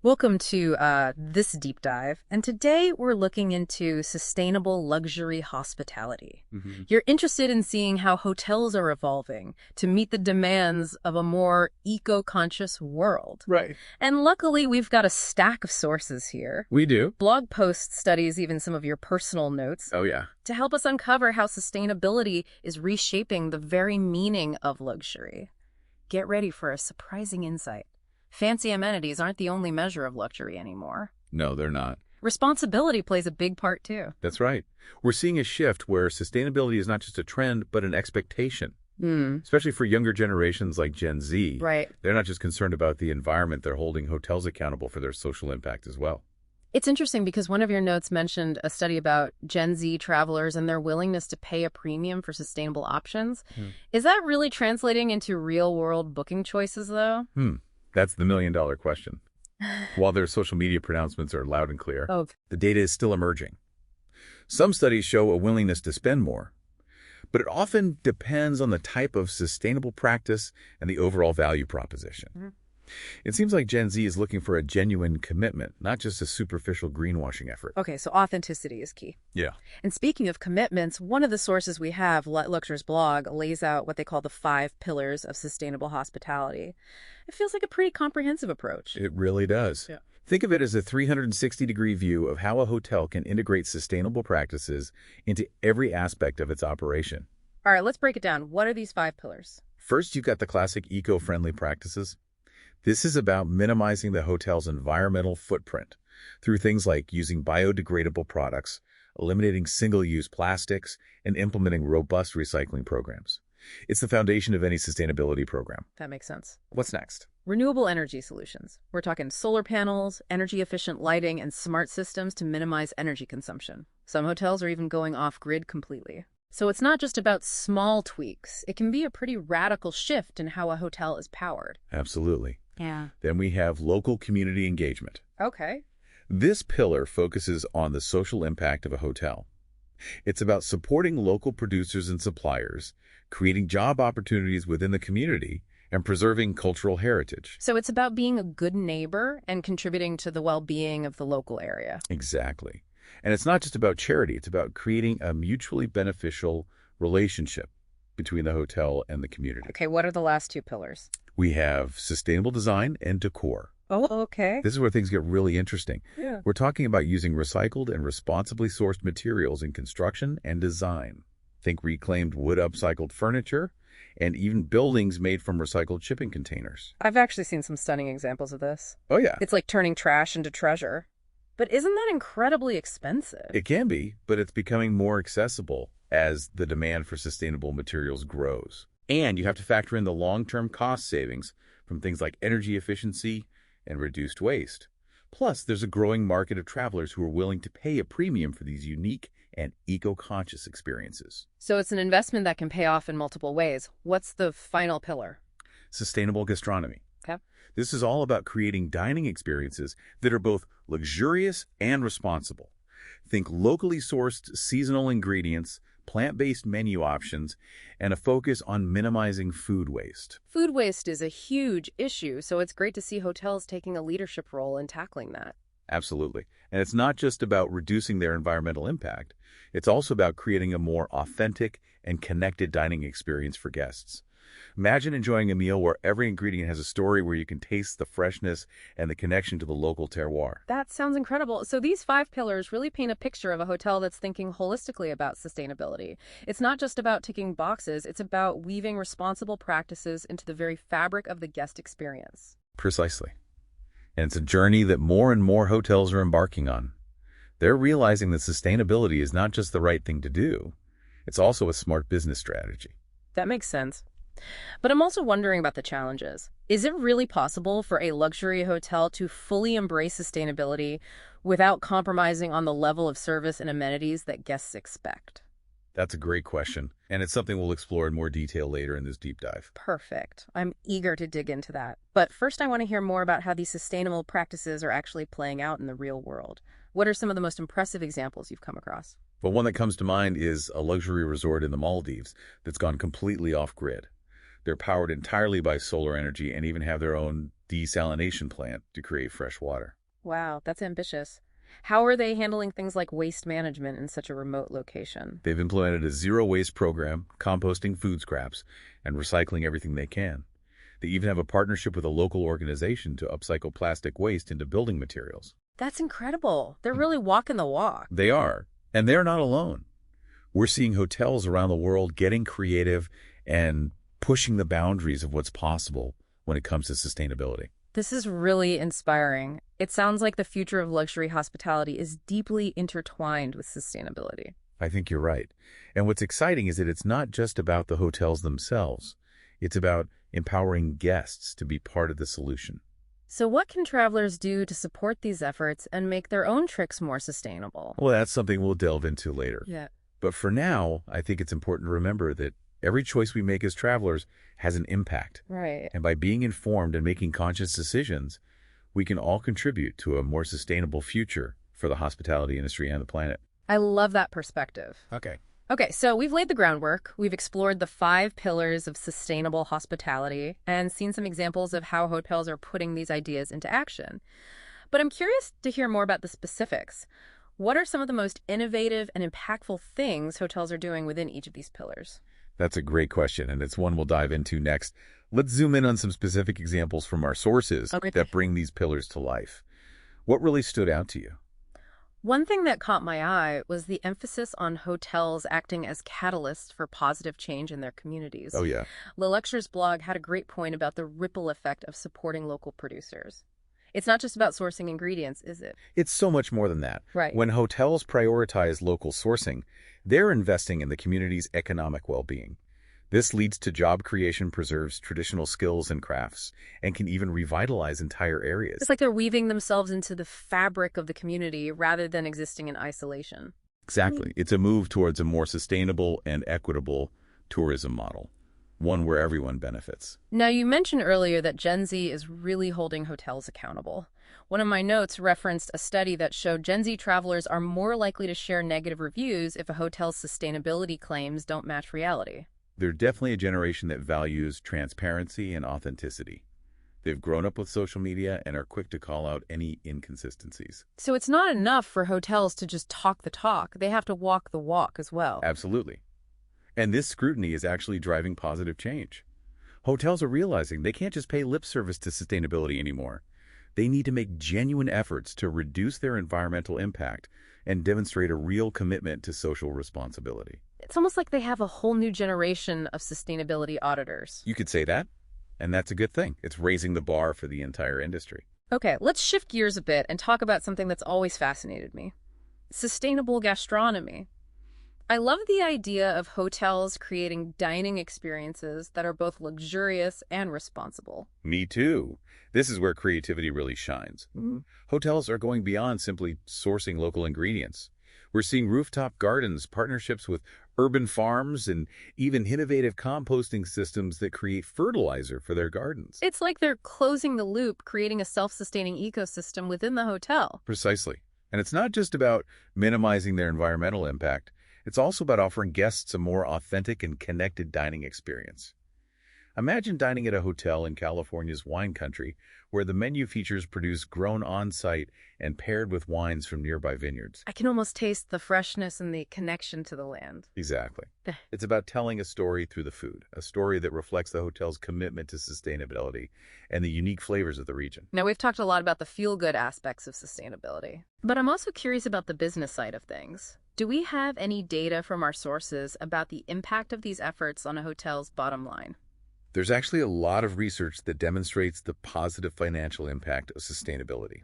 Welcome to this deep dive, and today we're looking into sustainable luxury hospitality. You're interested in seeing how hotels are evolving to meet the demands of a more eco-conscious world. Right. And luckily, we've got a stack of sources here. We do. Blog posts, studies, even some of your personal notes Oh, yeah. to help us uncover how sustainability is reshaping the very meaning of luxury. Get ready for a surprising insight. Fancy amenities aren't the only measure of luxury anymore. No, they're not. Responsibility plays a big part, too. That's right. We're seeing a shift where sustainability is not just a trend, but an expectation, especially for younger generations like Gen Z. Right. They're not just concerned about the environment, they're holding hotels accountable for their social impact as well. It's interesting because one of your notes mentioned a study about Gen Z travelers and their willingness to pay a premium for sustainable options. Is that really translating into real-world booking choices, though? That's the million-dollar question. While their social media pronouncements are loud and clear, the data is still emerging. Some studies show a willingness to spend more, but it often depends on the type of sustainable practice and the overall value proposition. It seems like Gen Z is looking for a genuine commitment, not just a superficial greenwashing effort. Okay, so authenticity is key. Yeah. And speaking of commitments, one of the sources we have, Luxure's blog, lays out what they call the 5 pillars of sustainable hospitality. It feels like a pretty comprehensive approach. It really does. Yeah. Think of it as a 360-degree view of how a hotel can integrate sustainable practices into every aspect of its operation. All right, let's break it down. What are these 5 pillars? First, you've got the classic eco-friendly practices. This is about minimizing the hotel's environmental footprint through things like using biodegradable products, eliminating single-use plastics, and implementing robust recycling programs. It's the foundation of any sustainability program. That makes sense. What's next? Renewable energy solutions. We're talking solar panels, energy-efficient lighting, and smart systems to minimize energy consumption. Some hotels are even going off-grid completely. So it's not just about small tweaks. It can be a pretty radical shift in how a hotel is powered. Absolutely. Yeah. Then we have local community engagement. Okay. This pillar focuses on the social impact of a hotel. It's about supporting local producers and suppliers, creating job opportunities within the community, and preserving cultural heritage. So it's about being a good neighbor and contributing to the well-being of the local area. Exactly. And it's not just about charity. It's about creating a mutually beneficial relationship between the hotel and the community. Okay, what are the last 2 pillars? We have sustainable design and decor. Oh, okay. This is where things get really interesting. Yeah. We're talking about using recycled and responsibly sourced materials in construction and design. Think reclaimed wood upcycled furniture and even buildings made from recycled shipping containers. I've actually seen some stunning examples of this. Oh, yeah. It's like turning trash into treasure. But isn't that incredibly expensive? It can be, but it's becoming more accessible as the demand for sustainable materials grows. And you have to factor in the long-term cost savings from things like energy efficiency and reduced waste. Plus, there's a growing market of travelers who are willing to pay a premium for these unique and eco-conscious experiences. So it's an investment that can pay off in multiple ways. What's the final pillar? Sustainable gastronomy. Okay. This is all about creating dining experiences that are both luxurious and responsible. Think locally sourced seasonal ingredients, plant-based menu options, and a focus on minimizing food waste. Food waste is a huge issue, so it's great to see hotels taking a leadership role in tackling that. Absolutely. And it's not just about reducing their environmental impact. It's also about creating a more authentic and connected dining experience for guests. Imagine enjoying a meal where every ingredient has a story, where you can taste the freshness and the connection to the local terroir. That sounds incredible. So these 5 pillars really paint a picture of a hotel that's thinking holistically about sustainability. It's not just about ticking boxes, it's about weaving responsible practices into the very fabric of the guest experience. Precisely. And it's a journey that more and more hotels are embarking on. They're realizing that sustainability is not just the right thing to do, it's also a smart business strategy. That makes sense. But I'm also wondering about the challenges. Is it really possible for a luxury hotel to fully embrace sustainability without compromising on the level of service and amenities that guests expect? That's a great question, and it's something we'll explore in more detail later in this deep dive. Perfect. I'm eager to dig into that. But first, I want to hear more about how these sustainable practices are actually playing out in the real world. What are some of the most impressive examples you've come across? Well, one that comes to mind is a luxury resort in the Maldives that's gone completely off-grid. They're powered entirely by solar energy and even have their own desalination plant to create fresh water. Wow, that's ambitious. How are they handling things like waste management in such a remote location? They've implemented a zero-waste program, composting food scraps, and recycling everything they can. They even have a partnership with a local organization to upcycle plastic waste into building materials. That's incredible. They're really walking the walk. They are, and they're not alone. We're seeing hotels around the world getting creative and pushing the boundaries of what's possible when it comes to sustainability. This is really inspiring. It sounds like the future of luxury hospitality is deeply intertwined with sustainability. I think you're right. And what's exciting is that it's not just about the hotels themselves. It's about empowering guests to be part of the solution. So what can travelers do to support these efforts and make their own trips more sustainable? Well, that's something we'll delve into later. Yeah. But for now, I think it's important to remember that every choice we make as travelers has an impact. Right. And by being informed and making conscious decisions, we can all contribute to a more sustainable future for the hospitality industry and the planet. I love that perspective. Okay, so we've laid the groundwork. We've explored the 5 pillars of sustainable hospitality and seen some examples of how hotels are putting these ideas into action. But I'm curious to hear more about the specifics. What are some of the most innovative and impactful things hotels are doing within each of these pillars? That's a great question, and it's one we'll dive into next. Let's zoom in on some specific examples from our sources that bring these pillars to life. What really stood out to you? One thing that caught my eye was the emphasis on hotels acting as catalysts for positive change in their communities. Oh, yeah. Luxure's blog had a great point about the ripple effect of supporting local producers. It's not just about sourcing ingredients, is it? It's so much more than that. Right. When hotels prioritize local sourcing, they're investing in the community's economic well-being. This leads to job creation, preserves traditional skills and crafts, and can even revitalize entire areas. It's like they're weaving themselves into the fabric of the community rather than existing in isolation. Exactly. It's a move towards a more sustainable and equitable tourism model, one where everyone benefits. Now, you mentioned earlier that Gen Z is really holding hotels accountable. One of my notes referenced a study that showed Gen Z travelers are more likely to share negative reviews if a hotel's sustainability claims don't match reality. They're definitely a generation that values transparency and authenticity. They've grown up with social media and are quick to call out any inconsistencies. So it's not enough for hotels to just talk the talk. They have to walk the walk as well. Absolutely. And this scrutiny is actually driving positive change. Hotels are realizing they can't just pay lip service to sustainability anymore. They need to make genuine efforts to reduce their environmental impact and demonstrate a real commitment to social responsibility. It's almost like they have a whole new generation of sustainability auditors. You could say that, and that's a good thing. It's raising the bar for the entire industry. Okay, let's shift gears a bit and talk about something that's always fascinated me. Sustainable gastronomy. I love the idea of hotels creating dining experiences that are both luxurious and responsible. Me too. This is where creativity really shines. Hotels are going beyond simply sourcing local ingredients. We're seeing rooftop gardens, partnerships with urban farms, and even innovative composting systems that create fertilizer for their gardens. It's like they're closing the loop, creating a self-sustaining ecosystem within the hotel. Precisely. And it's not just about minimizing their environmental impact. It's also about offering guests a more authentic and connected dining experience. Imagine dining at a hotel in California's wine country, where the menu features produce grown on-site and paired with wines from nearby vineyards. I can almost taste the freshness and the connection to the land. Exactly. It's about telling a story through the food, a story that reflects the hotel's commitment to sustainability and the unique flavors of the region. Now, we've talked a lot about the feel-good aspects of sustainability, but I'm also curious about the business side of things. Do we have any data from our sources about the impact of these efforts on a hotel's bottom line? There's actually a lot of research that demonstrates the positive financial impact of sustainability.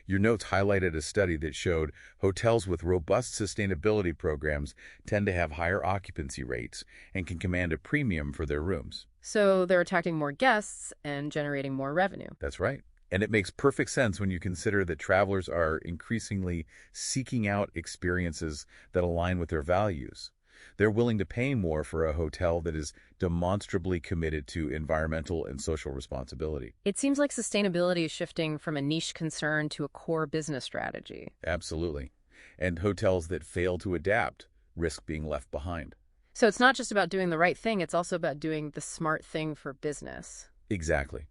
Your notes highlighted a study that showed hotels with robust sustainability programs tend to have higher occupancy rates and can command a premium for their rooms. So they're attracting more guests and generating more revenue. That's right. And it makes perfect sense when you consider that travelers are increasingly seeking out experiences that align with their values. They're willing to pay more for a hotel that is demonstrably committed to environmental and social responsibility. It seems like sustainability is shifting from a niche concern to a core business strategy. Absolutely. And hotels that fail to adapt risk being left behind. So it's not just about doing the right thing, it's also about doing the smart thing for business. Exactly.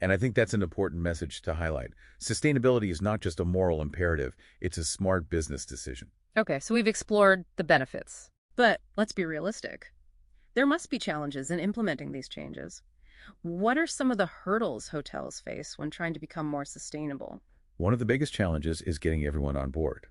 And I think that's an important message to highlight. Sustainability is not just a moral imperative, it's a smart business decision. Okay, so we've explored the benefits. But let's be realistic. There must be challenges in implementing these changes. What are some of the hurdles hotels face when trying to become more sustainable? One of the biggest challenges is getting everyone on board.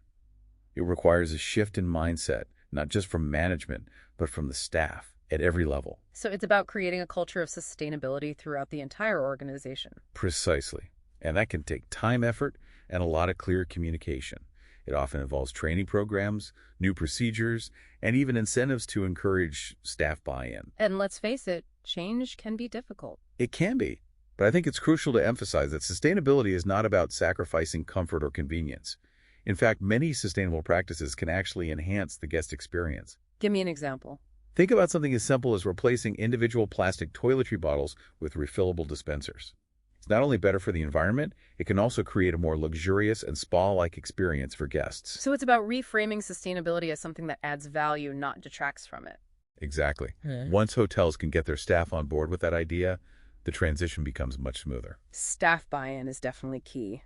It requires a shift in mindset, not just from management, but from the staff at every level. So it's about creating a culture of sustainability throughout the entire organization. Precisely. And that can take time, effort, and a lot of clear communication. It often involves training programs, new procedures, and even incentives to encourage staff buy-in. And let's face it, change can be difficult. It can be, but I think it's crucial to emphasize that sustainability is not about sacrificing comfort or convenience. In fact, many sustainable practices can actually enhance the guest experience. Give me an example. Think about something as simple as replacing individual plastic toiletry bottles with refillable dispensers. It's not only better for the environment, it can also create a more luxurious and spa-like experience for guests. So it's about reframing sustainability as something that adds value, not detracts from it. Exactly. Once hotels can get their staff on board with that idea, the transition becomes much smoother. Staff buy-in is definitely key.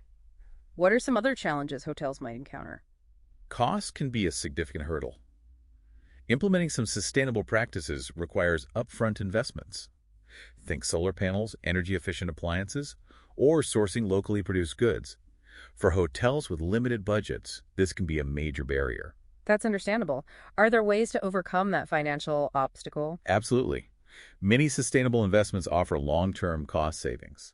What are some other challenges hotels might encounter? Cost can be a significant hurdle. Implementing some sustainable practices requires upfront investments. Think solar panels, energy-efficient appliances, or sourcing locally produced goods. For hotels with limited budgets, this can be a major barrier. That's understandable. Are there ways to overcome that financial obstacle? Absolutely. Many sustainable investments offer long-term cost savings.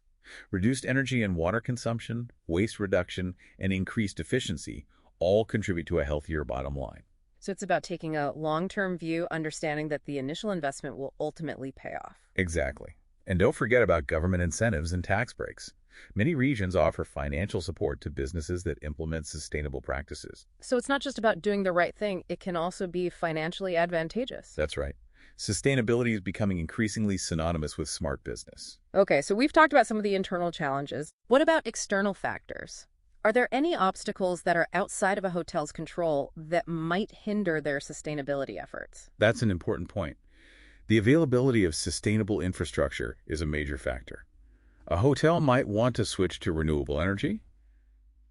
Reduced energy and water consumption, waste reduction, and increased efficiency all contribute to a healthier bottom line. So it's about taking a long-term view, understanding that the initial investment will ultimately pay off. Exactly. And don't forget about government incentives and tax breaks. Many regions offer financial support to businesses that implement sustainable practices. So it's not just about doing the right thing, it can also be financially advantageous. That's right. Sustainability is becoming increasingly synonymous with smart business. Okay, so we've talked about some of the internal challenges. What about external factors? Are there any obstacles that are outside of a hotel's control that might hinder their sustainability efforts? That's an important point. The availability of sustainable infrastructure is a major factor. A hotel might want to switch to renewable energy,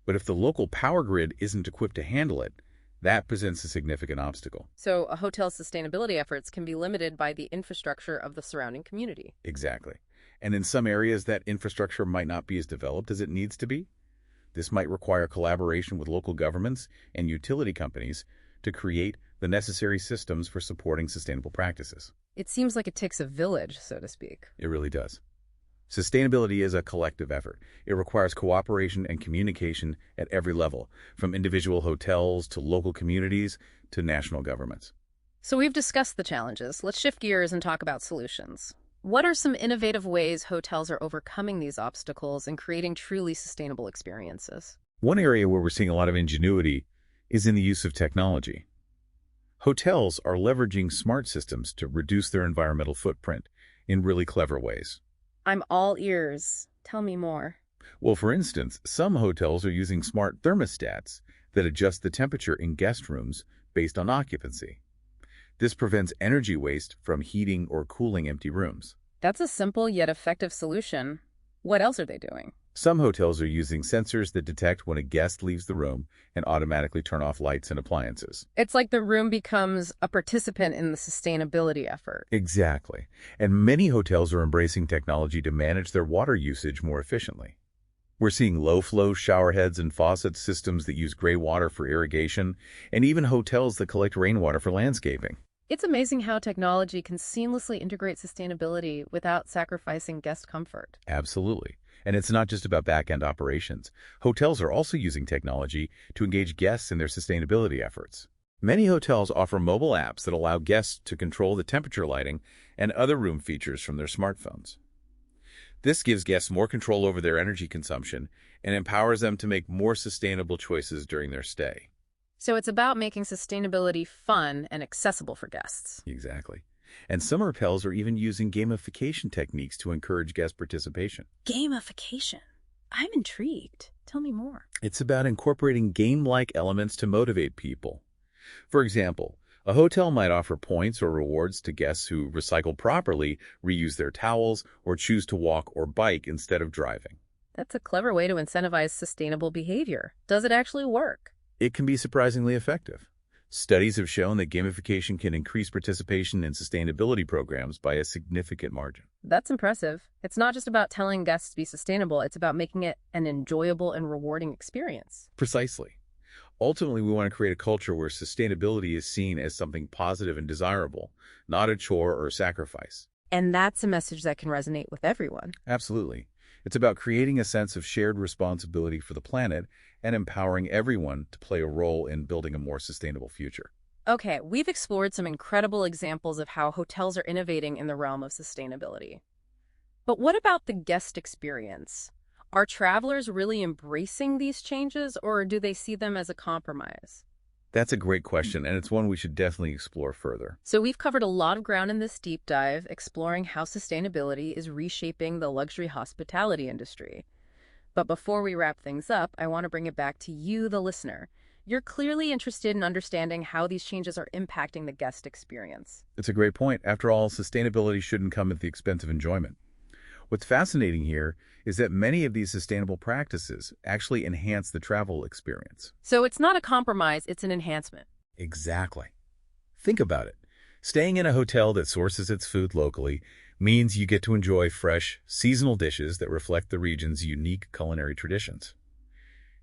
but if the local power grid isn't equipped to handle it, that presents a significant obstacle. So a hotel's sustainability efforts can be limited by the infrastructure of the surrounding community. Exactly. And in some areas, that infrastructure might not be as developed as it needs to be. This might require collaboration with local governments and utility companies to create the necessary systems for supporting sustainable practices. It seems like it takes a village, so to speak. It really does. Sustainability is a collective effort. It requires cooperation and communication at every level, from individual hotels to local communities to national governments. So we've discussed the challenges. Let's shift gears and talk about solutions. What are some innovative ways hotels are overcoming these obstacles and creating truly sustainable experiences? One area where we're seeing a lot of ingenuity is in the use of technology. Hotels are leveraging smart systems to reduce their environmental footprint in really clever ways. I'm all ears. Tell me more. Well, for instance, some hotels are using smart thermostats that adjust the temperature in guest rooms based on occupancy. This prevents energy waste from heating or cooling empty rooms. That's a simple yet effective solution. What else are they doing? Some hotels are using sensors that detect when a guest leaves the room and automatically turn off lights and appliances. It's like the room becomes a participant in the sustainability effort. Exactly. And many hotels are embracing technology to manage their water usage more efficiently. We're seeing low-flow shower heads and faucet systems that use gray water for irrigation, and even hotels that collect rainwater for landscaping. It's amazing how technology can seamlessly integrate sustainability without sacrificing guest comfort. Absolutely. And it's not just about back-end operations. Hotels are also using technology to engage guests in their sustainability efforts. Many hotels offer mobile apps that allow guests to control the temperature lighting and other room features from their smartphones. This gives guests more control over their energy consumption and empowers them to make more sustainable choices during their stay. So it's about making sustainability fun and accessible for guests. Exactly. And some hotels are even using gamification techniques to encourage guest participation. Gamification? I'm intrigued. Tell me more. It's about incorporating game-like elements to motivate people. For example, A hotel might offer points or rewards to guests who recycle properly, reuse their towels, or choose to walk or bike instead of driving. That's a clever way to incentivize sustainable behavior. Does it actually work? It can be surprisingly effective. Studies have shown that gamification can increase participation in sustainability programs by a significant margin. That's impressive. It's not just about telling guests to be sustainable, it's about making it an enjoyable and rewarding experience. Precisely. Ultimately, we want to create a culture where sustainability is seen as something positive and desirable, not a chore or a sacrifice. And that's a message that can resonate with everyone. Absolutely. It's about creating a sense of shared responsibility for the planet and empowering everyone to play a role in building a more sustainable future. Okay, we've explored some incredible examples of how hotels are innovating in the realm of sustainability. But what about the guest experience? Are travelers really embracing these changes, or do they see them as a compromise? That's a great question, and it's one we should definitely explore further. So we've covered a lot of ground in this deep dive, exploring how sustainability is reshaping the luxury hospitality industry. But before we wrap things up, I want to bring it back to you, the listener. You're clearly interested in understanding how these changes are impacting the guest experience. It's a great point. After all, sustainability shouldn't come at the expense of enjoyment. What's fascinating here is that many of these sustainable practices actually enhance the travel experience. So it's not a compromise, it's an enhancement. Exactly. Think about it. Staying in a hotel that sources its food locally means you get to enjoy fresh, seasonal dishes that reflect the region's unique culinary traditions.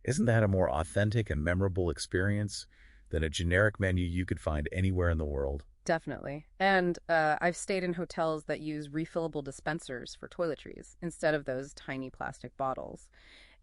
Isn't that a more authentic and memorable experience than a generic menu you could find anywhere in the world? Definitely. And I've stayed in hotels that use refillable dispensers for toiletries instead of those tiny plastic bottles.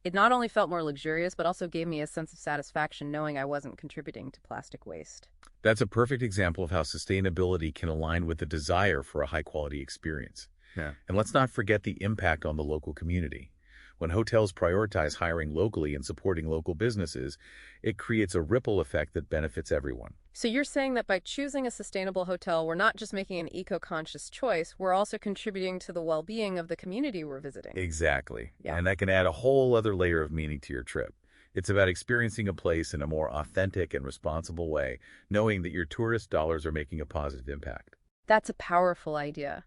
It not only felt more luxurious, but also gave me a sense of satisfaction knowing I wasn't contributing to plastic waste. That's a perfect example of how sustainability can align with the desire for a high-quality experience. Yeah. And let's not forget the impact on the local community. When hotels prioritize hiring locally and supporting local businesses, it creates a ripple effect that benefits everyone. So you're saying that by choosing a sustainable hotel, we're not just making an eco-conscious choice, we're also contributing to the well-being of the community we're visiting. Exactly. Yeah. And that can add a whole other layer of meaning to your trip. It's about experiencing a place in a more authentic and responsible way, knowing that your tourist dollars are making a positive impact. That's a powerful idea.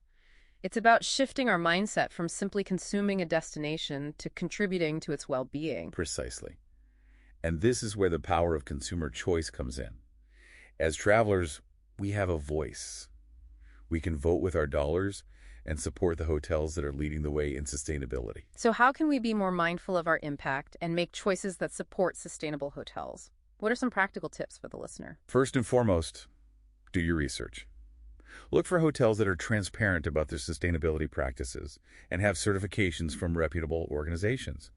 It's about shifting our mindset from simply consuming a destination to contributing to its well-being. Precisely. And this is where the power of consumer choice comes in. As travelers, we have a voice. We can vote with our dollars and support the hotels that are leading the way in sustainability. So how can we be more mindful of our impact and make choices that support sustainable hotels? What are some practical tips for the listener? First and foremost, do your research. Look for hotels that are transparent about their sustainability practices and have certifications from reputable organizations.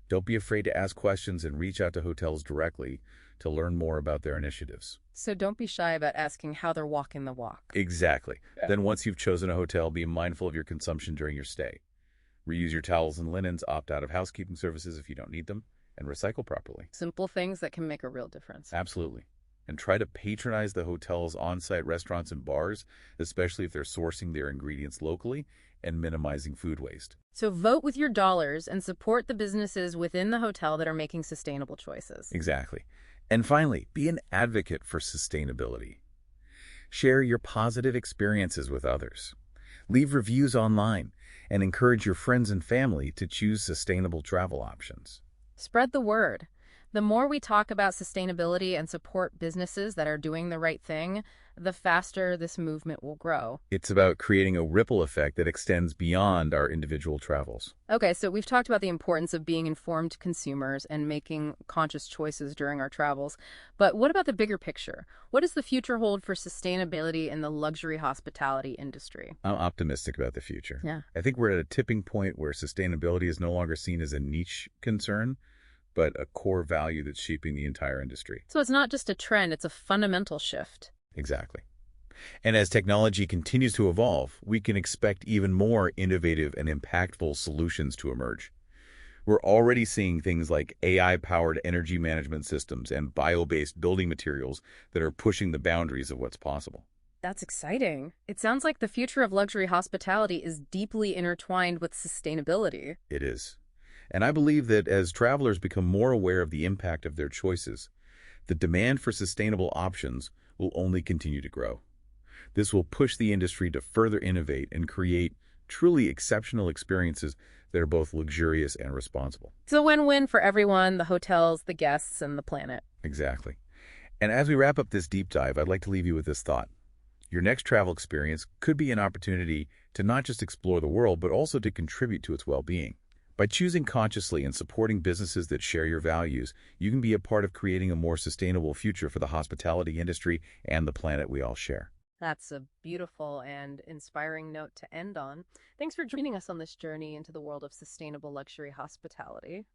Don't be afraid to ask questions and reach out to hotels directly to learn more about their initiatives. So don't be shy about asking how they're walking the walk. Exactly. Yeah. Then once you've chosen a hotel, be mindful of your consumption during your stay. Reuse your towels and linens, opt out of housekeeping services if you don't need them, and recycle properly. Simple things that can make a real difference. Absolutely. And try to patronize the hotel's on-site restaurants and bars, especially if they're sourcing their ingredients locally and minimizing food waste. So vote with your dollars and support the businesses within the hotel that are making sustainable choices. Exactly. And finally, be an advocate for sustainability. Share your positive experiences with others. Leave reviews online and encourage your friends and family to choose sustainable travel options. Spread the word. The more we talk about sustainability and support businesses that are doing the right thing, the faster this movement will grow. It's about creating a ripple effect that extends beyond our individual travels. Okay, so we've talked about the importance of being informed consumers and making conscious choices during our travels. But what about the bigger picture? What does the future hold for sustainability in the luxury hospitality industry? I'm optimistic about the future. Yeah. I think we're at a tipping point where sustainability is no longer seen as a niche concern, but a core value that's shaping the entire industry. So it's not just a trend, it's a fundamental shift. Exactly. And as technology continues to evolve, we can expect even more innovative and impactful solutions to emerge. We're already seeing things like AI-powered energy management systems and bio-based building materials that are pushing the boundaries of what's possible. That's exciting. It sounds like the future of luxury hospitality is deeply intertwined with sustainability. It is. And I believe that as travelers become more aware of the impact of their choices, the demand for sustainable options will only continue to grow. This will push the industry to further innovate and create truly exceptional experiences that are both luxurious and responsible. It's a win-win for everyone, the hotels, the guests, and the planet. Exactly. And as we wrap up this deep dive, I'd like to leave you with this thought. Your next travel experience could be an opportunity to not just explore the world, but also to contribute to its well-being. By choosing consciously and supporting businesses that share your values, you can be a part of creating a more sustainable future for the hospitality industry and the planet we all share. That's a beautiful and inspiring note to end on. Thanks for joining us on this journey into the world of sustainable luxury hospitality.